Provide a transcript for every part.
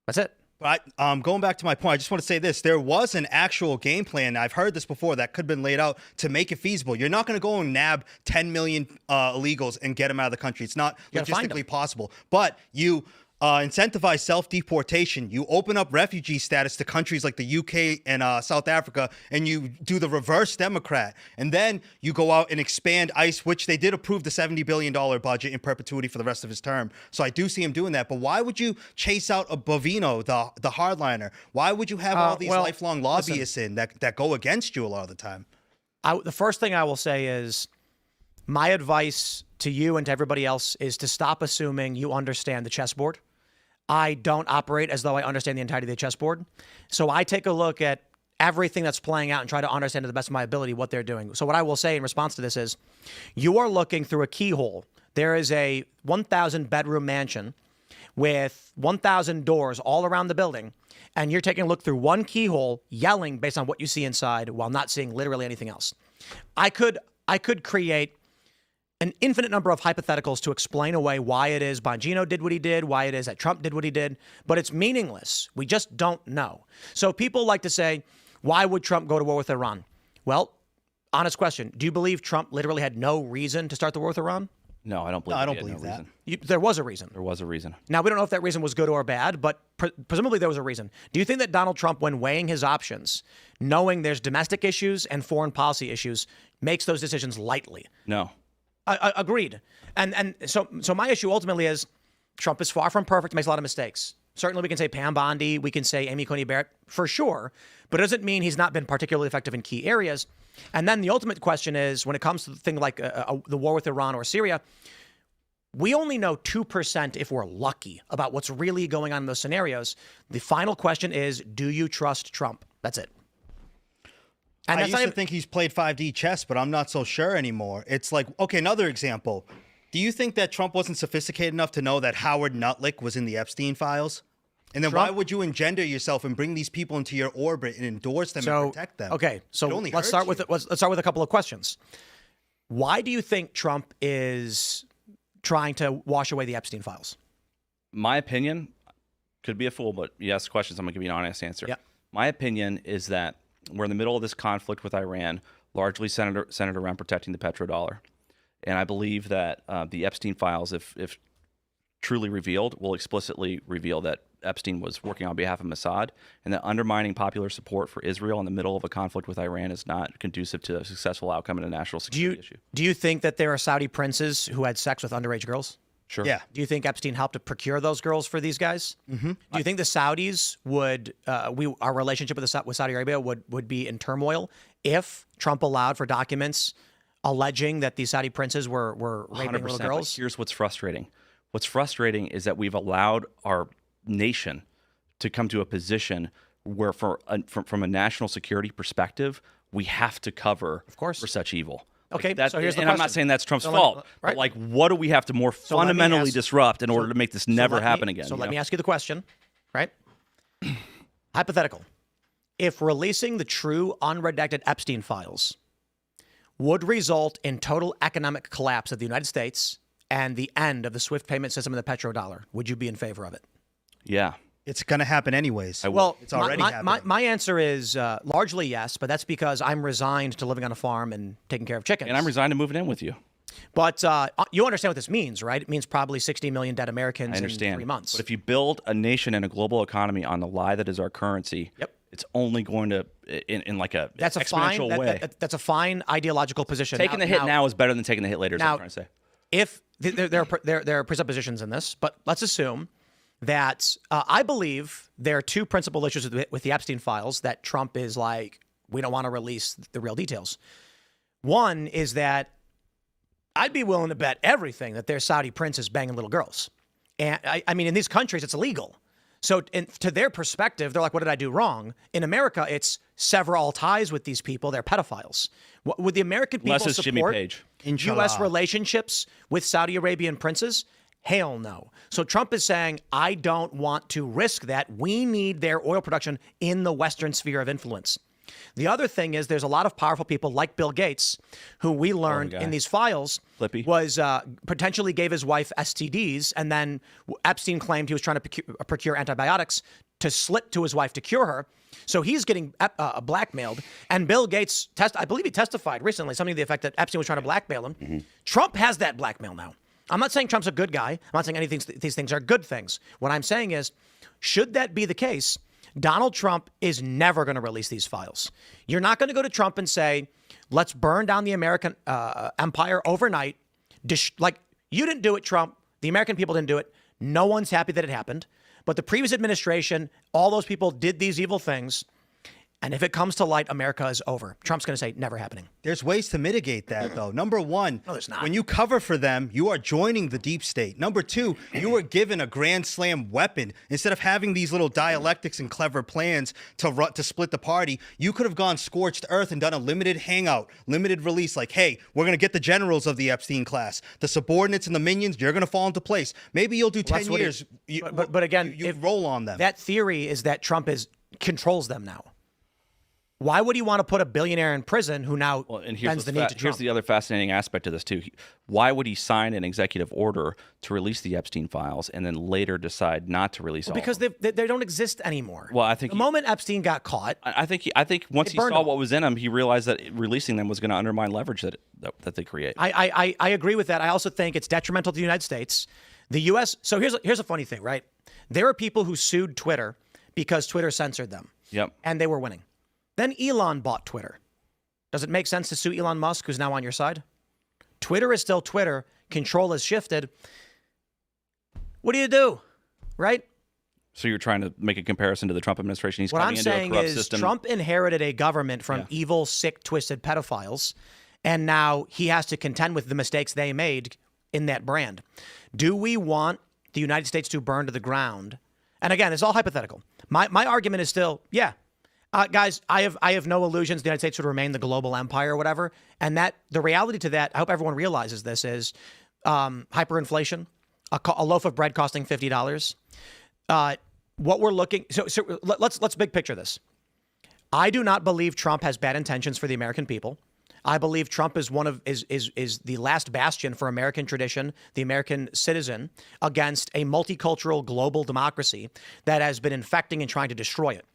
That's it. But going back to my point, I just want to say this. There was an actual game plan. I've heard this before that could have been laid out to make it feasible. You're not going to go and nab 10 million illegals and get them out of the country. It's not logistically possible. But you incentivize self-deportation. You open up refugee status to countries like the UK and South Africa, and you do the reverse Democrat. And then you go out and expand ICE, which they did approve the $70 billion budget in perpetuity for the rest of his term. So I do see him doing that. But why would you chase out a Bovino, the hardliner? Why would you have all these lifelong lobbyists that go against you a lot of the time? The first thing I will say is my advice to you and to everybody else is to stop assuming you understand the chessboard. I don't operate as though I understand the entirety of the chessboard. So I take a look at everything that's playing out and try to understand to the best of my ability what they're doing. So what I will say in response to this is you are looking through a keyhole. There is a 1,000 bedroom mansion with 1,000 doors all around the building, and you're taking a look through one keyhole, yelling based on what you see inside while not seeing literally anything else. I could create an infinite number of hypotheticals to explain away why it is Bongino did what he did, why it is that Trump did what he did, but it's meaningless. We just don't know. So people like to say, why would Trump go to war with Iran? Well, honest question. Do you believe Trump literally had no reason to start the war with Iran? No, I don't believe. No, I don't believe that. There was a reason. There was a reason. Now, we don't know if that reason was good or bad, but presumably there was a reason. Do you think that Donald Trump, when weighing his options, knowing there's domestic issues and foreign policy issues, makes those decisions lightly? No. Agreed. And so my issue ultimately is Trump is far from perfect, makes a lot of mistakes. Certainly we can say Pam Bondi, we can say Amy Coney Barrett, for sure, but it doesn't mean he's not been particularly effective in key areas. And then the ultimate question is, when it comes to the thing like the war with Iran or Syria, we only know 2%, if we're lucky, about what's really going on in those scenarios. The final question is, do you trust Trump? That's it. And I used to think he's played 5D chess, but I'm not so sure anymore. It's like, okay, another example. Do you think that Trump wasn't sophisticated enough to know that Howard Nuttlick was in the Epstein files? And then why would you engender yourself and bring these people into your orbit and endorse them and protect them? Okay, so let's start with a couple of questions. Why do you think Trump is trying to wash away the Epstein files? My opinion, could be a fool, but you ask questions, I'm going to give you an honest answer. Yeah. My opinion is that we're in the middle of this conflict with Iran, largely centered around protecting the petrodollar. And I believe that the Epstein files, if truly revealed, will explicitly reveal that Epstein was working on behalf of Mossad, and that undermining popular support for Israel in the middle of a conflict with Iran is not conducive to a successful outcome in a national security issue. Do you think that there are Saudi princes who had sex with underage girls? Sure. Yeah. Do you think Epstein helped to procure those girls for these guys? Mm-hmm. Do you think the Saudis would, our relationship with Saudi Arabia would be in turmoil if Trump allowed for documents alleging that these Saudi princes were raping little girls? Here's what's frustrating. What's frustrating is that we've allowed our nation to come to a position where, from a national security perspective, we have to cover, of course, for such evil. Okay, so here's the question. I'm not saying that's Trump's fault, right? but like, what do we have to more fundamentally disrupt in order to make this never happen again? So let me ask you the question, right? Hypothetical. If releasing the true unredacted Epstein files would result in total economic collapse of the United States and the end of the SWIFT payment system and the petrodollar, would you be in favor of it? Yeah. It's going to happen anyways. Well, it's already happening. My answer is largely yes, but that's because I'm resigned to living on a farm and taking care of chickens. And I'm resigned to moving in with you. But you understand what this means, right? It means probably 60 million dead Americans in 3 months. But if you build a nation and a global economy on the lie that is our currency, it's only going to, in like a exponential way. That's a fine ideological position. Taking the hit now is better than taking the hit later, is what I'm trying to say. If there are presuppositions in this, but let's assume that I believe there are two principal issues with the Epstein files that Trump is like, we don't want to release the real details. One is that I'd be willing to bet everything that there's Saudi princes banging little girls. And I mean, in these countries, it's illegal. So to their perspective, they're like, what did I do wrong? In America, it's sever all ties with these people. They're pedophiles. Would the American people support U.S. relationships with Saudi Arabian princes? Hell no. So Trump is saying, I don't want to risk that. We need their oil production in the Western sphere of influence. The other thing is there's a lot of powerful people like Bill Gates, who we learned in these files Flippy. was potentially gave his wife STDs, and then Epstein claimed he was trying to procure antibiotics to slit to his wife to cure her. So he's getting blackmailed. And Bill Gates, I believe he testified recently, something to the effect that Epstein was trying to blackmail him. Mm-hmm. Trump has that blackmail now. I'm not saying Trump's a good guy. I'm not saying these things are good things. What I'm saying is, should that be the case, Donald Trump is never going to release these files. You're not going to go to Trump and say, let's burn down the American empire overnight. Like, you didn't do it, Trump. The American people didn't do it. No one's happy that it happened. But the previous administration, all those people did these evil things. And if it comes to light, America is over. Trump's going to say, never happening. There's ways to mitigate that, though. Number one, no, there's not. When you cover for them, you are joining the deep state. Number two, you were given a grand slam weapon. Instead of having these little dialectics and clever plans to split the party, you could have gone scorched earth and done a limited hangout, limited release. Like, hey, we're going to get the generals of the Epstein class. The subordinates and the minions, you're going to fall into place. Maybe you'll do 10 years. But again, you roll on them. That theory is that Trump controls them now. Why would he want to put a billionaire in prison who now bends the knee to Trump? Here's the other fascinating aspect of this, too. Why would he sign an executive order to release the Epstein files and then later decide not to release all because of them? they don't exist anymore. Well, I think the moment Epstein got caught, I think once he saw what was in them, he realized that releasing them was going to undermine leverage that they create. I agree with that. I also think it's detrimental to the United States. The U.S. So here's a funny thing, right? There are people who sued Twitter because Twitter censored them. Yep. And they were winning. Then Elon bought Twitter. Does it make sense to sue Elon Musk, who's now on your side? Twitter is still Twitter. Control has shifted. What do? Right? So you're trying to make a comparison to the Trump administration. He's coming into a corrupt system. Trump inherited a government from evil, sick, twisted pedophiles, and now he has to contend with the mistakes they made in that brand. Do we want the United States to burn to the ground? And again, it's all hypothetical. My argument is still, guys, I have no illusions the United States would remain the global empire or whatever. And that the reality to that, I hope everyone realizes this, is hyperinflation, a loaf of bread costing $50. What we're looking, so let's big picture this. I do not believe Trump has bad intentions for the American people. I believe Trump is is the last bastion for American tradition, the American citizen, against a multicultural global democracy that has been infecting and trying to destroy it.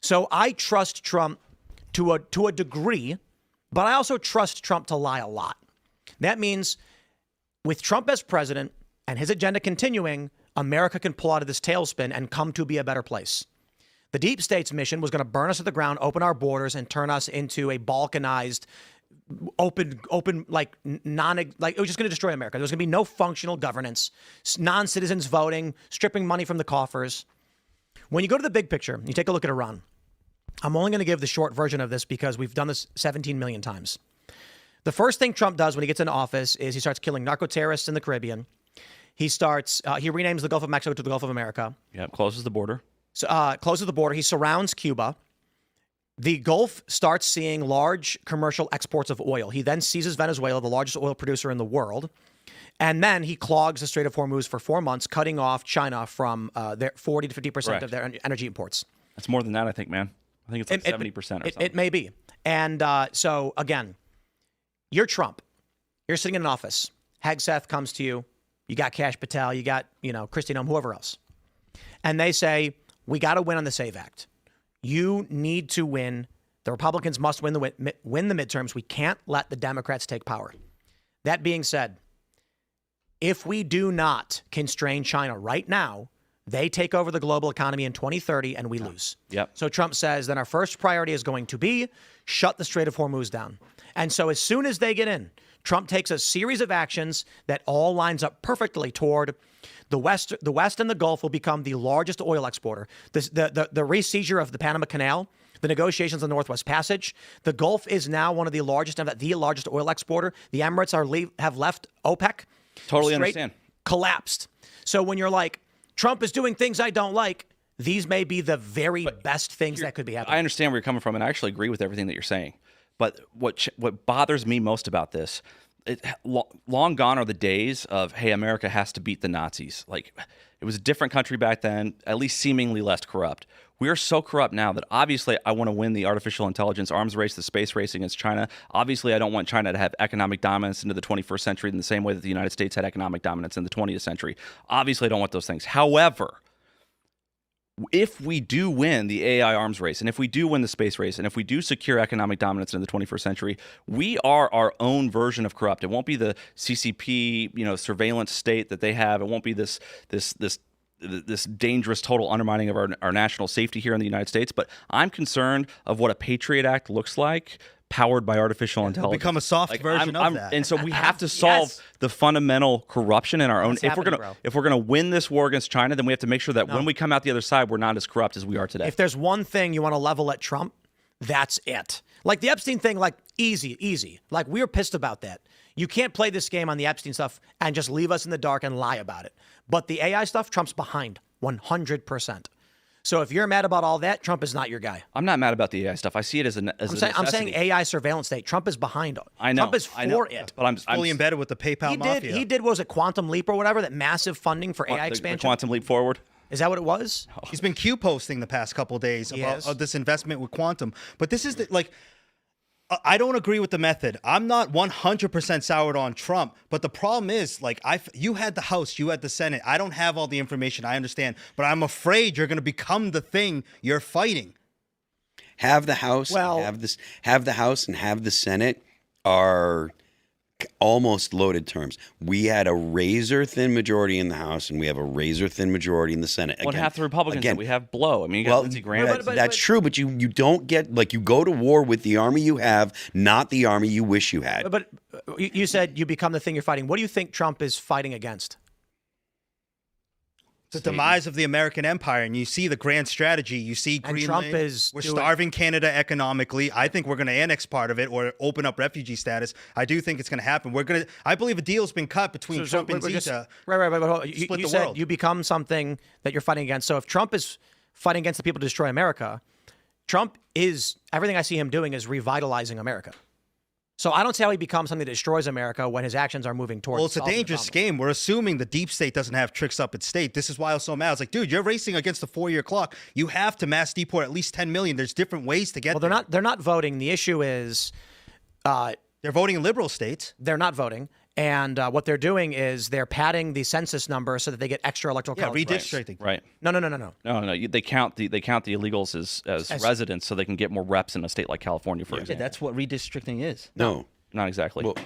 So I trust Trump to a degree, but I also trust Trump to lie a lot. That means with Trump as president and his agenda continuing, America can pull out of this tailspin and come to be a better place. The deep state's mission was going to burn us to the ground, open our borders, and turn us into a balkanized, open, it was just going to destroy America. There was going to be no functional governance, non-citizens voting, stripping money from the coffers. When you go to the big picture, you take a look at Iran. I'm only going to give the short version of this because we've done this 17 million times. The first thing Trump does when he gets into office is he starts killing narco-terrorists in the Caribbean. He renames the Gulf of Mexico to the Gulf of America. Yep, closes the border. Closes the border. He surrounds Cuba. The Gulf starts seeing large commercial exports of oil. He then seizes Venezuela, the largest oil producer in the world. And then he clogs the Strait of Hormuz for 4 months, cutting off China from their 40 to 50% of their energy imports. That's more than that, I think, man. I think it's like 70% or something. It may be. And so, again, you're Trump. You're sitting in an office. Hegseth comes to you. You got Kash Patel. You got, Kristi Noem, whoever else. And they say, we got to win on the SAVE Act. You need to win. The Republicans must win the midterms. We can't let the Democrats take power. That being said, if we do not constrain China right now, they take over the global economy in 2030 and we lose. Yep. So Trump says, then our first priority is going to be shut the Strait of Hormuz down. And so as soon as they get in, Trump takes a series of actions that all lines up perfectly toward the West and the Gulf will become the largest oil exporter. The re-seizure of the Panama Canal, the negotiations on the Northwest Passage. The Gulf is now one of the largest oil exporter. The Emirates have left OPEC. Totally understand. Collapsed. So when you're like, Trump is doing things I don't like, these may be the very best things that could be happening. I understand where you're coming from, and I actually agree with everything that you're saying. But what bothers me most about this long gone are the days of, hey, America has to beat the Nazis. Like, it was a different country back then, at least seemingly less corrupt. We are so corrupt now that obviously I want to win the artificial intelligence arms race, the space race against China. Obviously, I don't want China to have economic dominance into the 21st century in the same way that the United States had economic dominance in the 20th century. Obviously, I don't want those things. However, if we do win the AI arms race, and if we do win the space race, and if we do secure economic dominance in the 21st century, we are our own version of corrupt. It won't be the CCP, surveillance state that they have. It won't be this dangerous total undermining of our national safety here in the United States. But I'm concerned of what a Patriot Act looks like, powered by artificial intelligence. It'll become a soft version of that. And so we have to solve the fundamental corruption in our own. If we're gonna win this war against China, then we have to make sure that when we come out the other side, we're not as corrupt as we are today. If there's one thing you want to level at Trump, that's it. Like the Epstein thing, like easy. Like we were pissed about that. You can't play this game on the Epstein stuff and just leave us in the dark and lie about it. But the AI stuff, Trump's behind 100%. So if you're mad about all that, Trump is not your guy. I'm not mad about the AI stuff. I see it as I'm saying AI surveillance state. Trump is behind it. I know. Trump is for it. But I'm fully embedded with the PayPal mafia. He did, what was it, Quantum Leap or whatever, that massive funding for AI expansion? The Quantum Leap Forward? Is that what it was? He's been Q posting the past couple of days about this investment with Quantum. But this is I don't agree with the method. I'm not 100% soured on Trump, but the problem is, you had the House, you had the Senate. I don't have all the information. I understand, but I'm afraid you're going to become the thing you're fighting. Have the House, have the House, and have the Senate are almost loaded terms. We had a razor-thin majority in the House, and we have a razor-thin majority in the Senate. Well, half the Republicans that we have blow. I mean, you got Lindsey Graham. That's true, but you don't get, you go to war with the army you have, not the army you wish you had. But you said you become the thing you're fighting. What do you think Trump is fighting against? The demise of the American empire, and you see the grand strategy. You see Greenland. We're starving Canada economically. I think we're going to annex part of it or open up refugee status. I do think it's going to happen. I believe a deal's been cut between Trump and Zeta. Right. You said you become something that you're fighting against. So if Trump is fighting against the people to destroy America, everything I see him doing is revitalizing America. So I don't see how he becomes something that destroys America when his actions are moving towards. Well, it's a dangerous game. We're assuming the deep state doesn't have tricks up its state. This is why I was so mad. It's like, dude, you're racing against the 4-year clock. You have to mass deport at least 10 million. There's different ways to get there. They're not voting. The issue is they're voting in liberal states. They're not voting. And what they're doing is they're padding the census number so that they get extra electoral college redistricting. Right. No. They count the illegals as residents so they can get more reps in a state like California, for example. Yeah, that's what redistricting is. No. Not exactly. Well,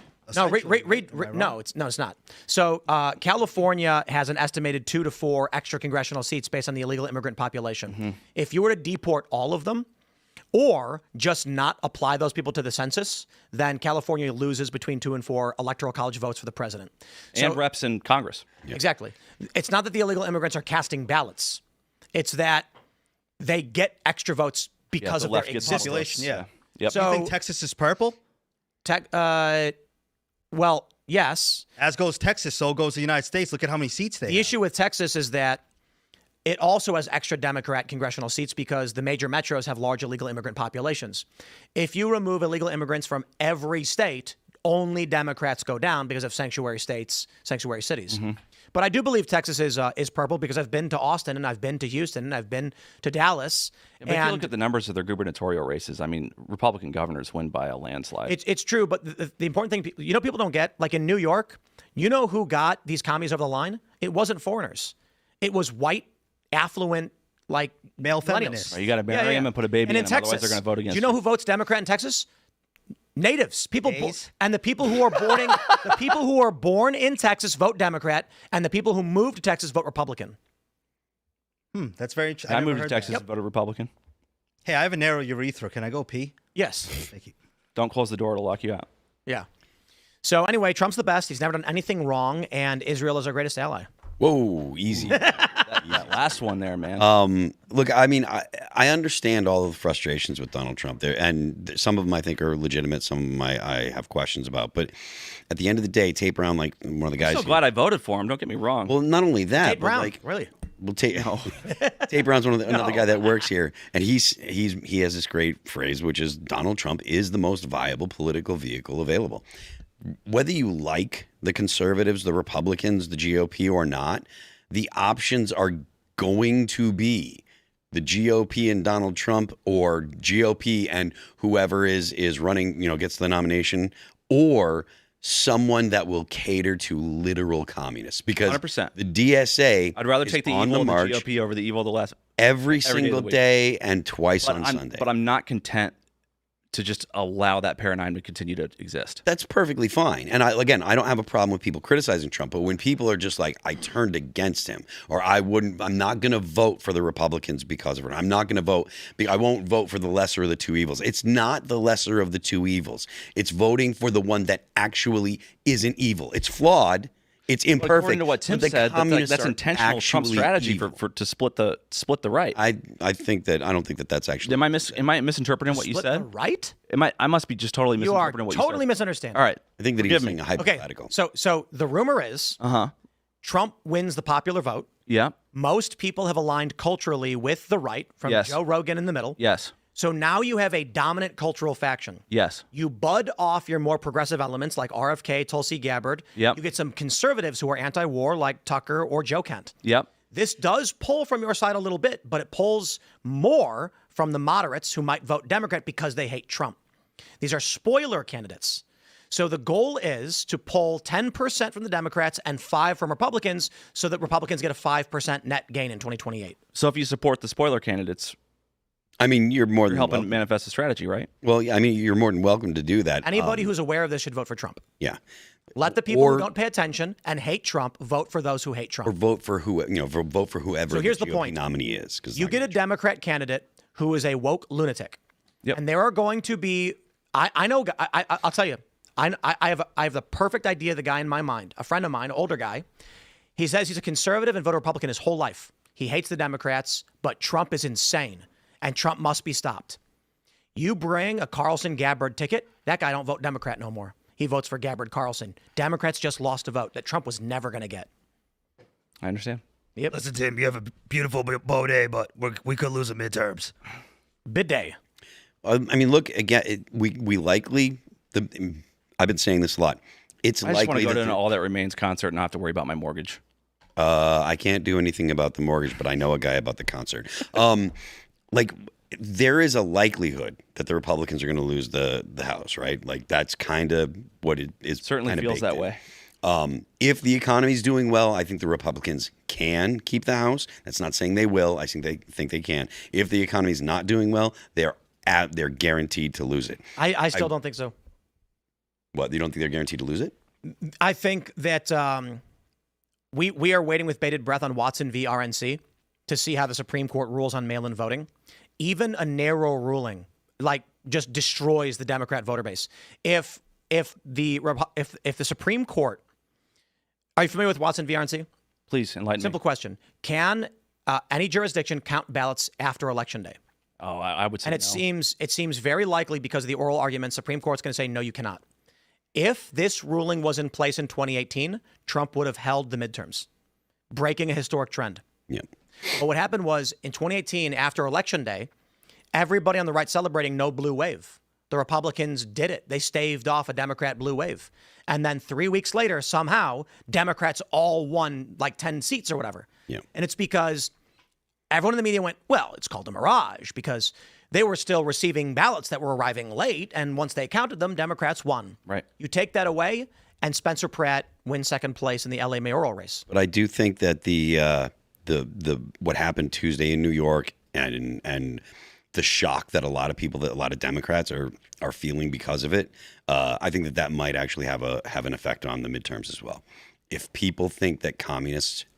no, it's not. So California has an estimated 2 to 4 extra congressional seats based on the illegal immigrant population. Mm-hmm. If you were to deport all of them, or just not apply those people to the census, then California loses between 2 and 4 electoral college votes for the president. And reps in Congress. Exactly. It's not that the illegal immigrants are casting ballots. It's that they get extra votes because of their existence. Yeah. Yep. So you think Texas is purple? Well, yes. As goes Texas, so goes the United States. Look at how many seats they have. The issue with Texas is that it also has extra Democrat congressional seats because the major metros have large illegal immigrant populations. If you remove illegal immigrants from every state, only Democrats go down because of sanctuary states, sanctuary cities. Mm-hmm. But I do believe Texas is purple because I've been to Austin and I've been to Houston and I've been to Dallas. Yeah, but if you look at the numbers of their gubernatorial races, I mean, Republican governors win by a landslide. It's true, but the important thing, people don't get, like in New York, you know who got these commies over the line? It wasn't foreigners. It was white, affluent, male feminists. Right, you got to marry them and put a baby in them, Texas, otherwise they're going to vote against you. Do you know who votes Democrat in Texas? Natives, and the people who are born in Texas vote Democrat, and the people who moved to Texas vote Republican. That's very interesting. I moved to Texas and voted Republican. Hey, I have a narrow urethra. Can I go pee? Yes. Thank you. Don't close the door; it'll lock you out. Yeah. So anyway, Trump's the best. He's never done anything wrong, and Israel is our greatest ally. Whoa, easy. that last one there, man. Look, I mean, I understand all of the frustrations with Donald Trump there, and some of them I think are legitimate. Some of them I have questions about. But at the end of the day, Tate Brown, like one of the guys. I'm so glad I voted for him. Don't get me wrong. Well, not only that, Tate but Brown, really. Well, Tate Brown's another guy that works here, and he has this great phrase, which is Donald Trump is the most viable political vehicle available. whether you like the conservatives, the Republicans, the GOP or not, the options are going to be the GOP and Donald Trump, or GOP and whoever is running, gets the nomination, or someone that will cater to literal communists. Because 100%. the DSA I'd rather take the on evil of the march GOP over the evil of the last every day of single the week. day and twice on Sunday. But I'm not content to just allow that paradigm to continue to exist. That's perfectly fine. And I don't have a problem with people criticizing Trump, but when people are just like, I turned against him, or I'm not going to vote for the Republicans because of it. I'm not going to vote. I won't vote for the lesser of the two evils. It's not the lesser of the two evils. It's voting for the one that actually isn't evil. It's flawed. It's imperfect. According to what Tim said, that's intentional Trump strategy for to split the right. I don't think that that's actually. Am I misinterpreting what you Split said? the right? I must be just totally You are misinterpreting what you said. totally misunderstanding. All right. I think that he's saying a Okay. hypothetical. So the rumor is Trump wins the popular vote. Yeah. Most people have aligned culturally with the right, from Yes. Joe Rogan in the middle. Yes. So now you have a dominant cultural faction. Yes. You bud off your more progressive elements like RFK, Tulsi Gabbard. Yep. You get some conservatives who are anti-war like Tucker or Joe Kent. Yep. This does pull from your side a little bit, but it pulls more from the moderates who might vote Democrat because they hate Trump. These are spoiler candidates. So the goal is to pull 10% from the Democrats and 5% from Republicans so that Republicans get a 5% net gain in 2028. So if you support the spoiler candidates, I mean, you're more than helping welcome. manifest the strategy, right? Well, I mean, you're more than welcome to do that. Anybody who's aware of this should vote for Trump. Yeah. Let the people Or- who don't pay attention and hate Trump vote for those who hate Trump. Or vote for vote for whoever So here's the the GOP point. nominee is. You get a Democrat candidate who is a woke lunatic. Yep. And there are going to be, I know, I'll tell you, I have the perfect idea of the guy in my mind. A friend of mine, an older guy, he says he's a conservative and voted Republican his whole life. He hates the Democrats, but Trump is insane, and Trump must be stopped. You bring a Carlson Gabbard ticket, that guy don't vote Democrat no more. He votes for Gabbard Carlson. Democrats just lost a vote that Trump was never going to get. I understand. Yep. Listen, Tim, you have a beautiful bow day, but we could lose the midterms. Bid day. I mean, look again. We likely. I've been saying this a lot. It's I just want likely to go to that an All That Remains concert and not have to worry about my mortgage. I can't do anything about the mortgage, but I know a guy about the concert. There is a likelihood that the Republicans are going to lose the House, right? Like that's kind of what it is. Certainly kinda feels baked that in. way. If the economy is doing well, I think the Republicans can keep the House. That's not saying they will. I think they can. If the economy is not doing well, they're guaranteed to lose it. I still don't think so. What? You don't think they're guaranteed to lose it? I think that we are waiting with bated breath on Watson v. RNC to see how the Supreme Court rules on mail-in voting. Even a narrow ruling, just destroys the Democrat voter base. If the Supreme Court, are you familiar with Watson v. RNC? Please enlighten Simple me. question: can any jurisdiction count ballots after Election Day? Oh, I would say And it seems very likely because of the oral argument, Supreme Court's going to say no, you cannot. If this ruling was in place in 2018, Trump would have held the midterms, breaking a historic trend. Yeah. But what happened was in 2018, after Election Day, everybody on the right celebrating no blue wave. The Republicans did it. They staved off a Democrat blue wave. And then 3 weeks later, somehow, Democrats all won like 10 seats or whatever. Yeah. And it's because everyone in the media went, well, it's called a mirage because they were still receiving ballots that were arriving late. And once they counted them, Democrats won. Right. You take that away, and Spencer Pratt wins second place in the LA mayoral race. But I do think that the what happened Tuesday in New York and the shock that a lot of Democrats are feeling because of it, I think that might actually have an effect on the midterms as well. If people think that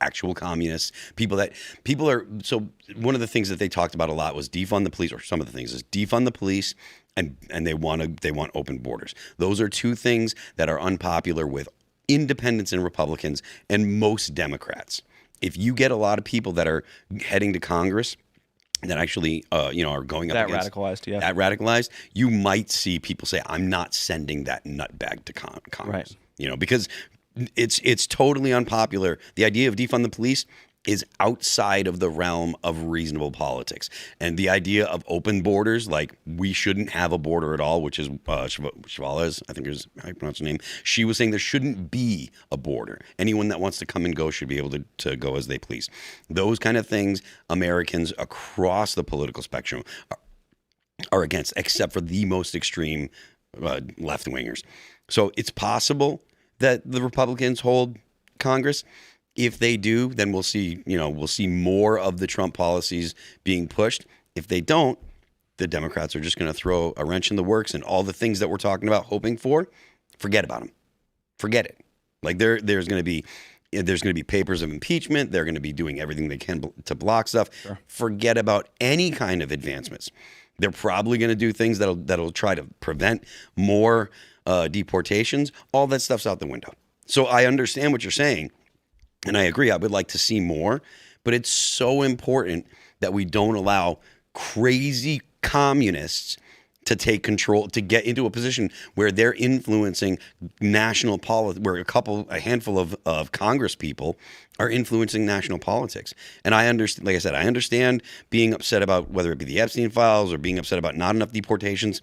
actual communists, people are, so one of the things that they talked about a lot was defund the police, or some of the things is defund the police, and they want open borders. Those are two things that are unpopular with independents and Republicans and most Democrats. If you get a lot of people that are heading to Congress that actually, are going up That against radicalized, yeah. that radicalized, you might see people say, "I'm not sending that nutbag to Congress," Right. Because it's totally unpopular. The idea of defund the police is outside of the realm of reasonable politics. And the idea of open borders, like we shouldn't have a border at all, which is Chavez, I think is how you pronounce her name. She was saying there shouldn't be a border. Anyone that wants to come and go should be able to go as they please. Those kind of things, Americans across the political spectrum are against, except for the most extreme left-wingers. So it's possible that the Republicans hold Congress. If they do, then we'll see more of the Trump policies being pushed. If they don't, the Democrats are just going to throw a wrench in the works, and all the things that we're talking about, hoping for, forget about them. Forget it. Like there's going to be papers of impeachment. They're going to be doing everything they can to block stuff. Sure. Forget about any kind of advancements. They're probably going to do things that'll try to prevent more deportations. All that stuff's out the window. So I understand what you're saying. And I agree, I would like to see more, but it's so important that we don't allow crazy communists to take control, to get into a position where they're influencing national politics, where a handful of Congress people are influencing national politics. And I understand, like I said, I understand being upset about whether it be the Epstein files or being upset about not enough deportations.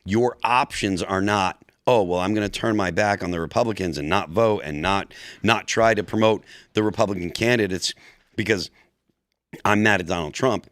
Your options are not, oh, well, I'm going to turn my back on the Republicans and not vote and not try to promote the Republican candidates because I'm mad at Donald Trump.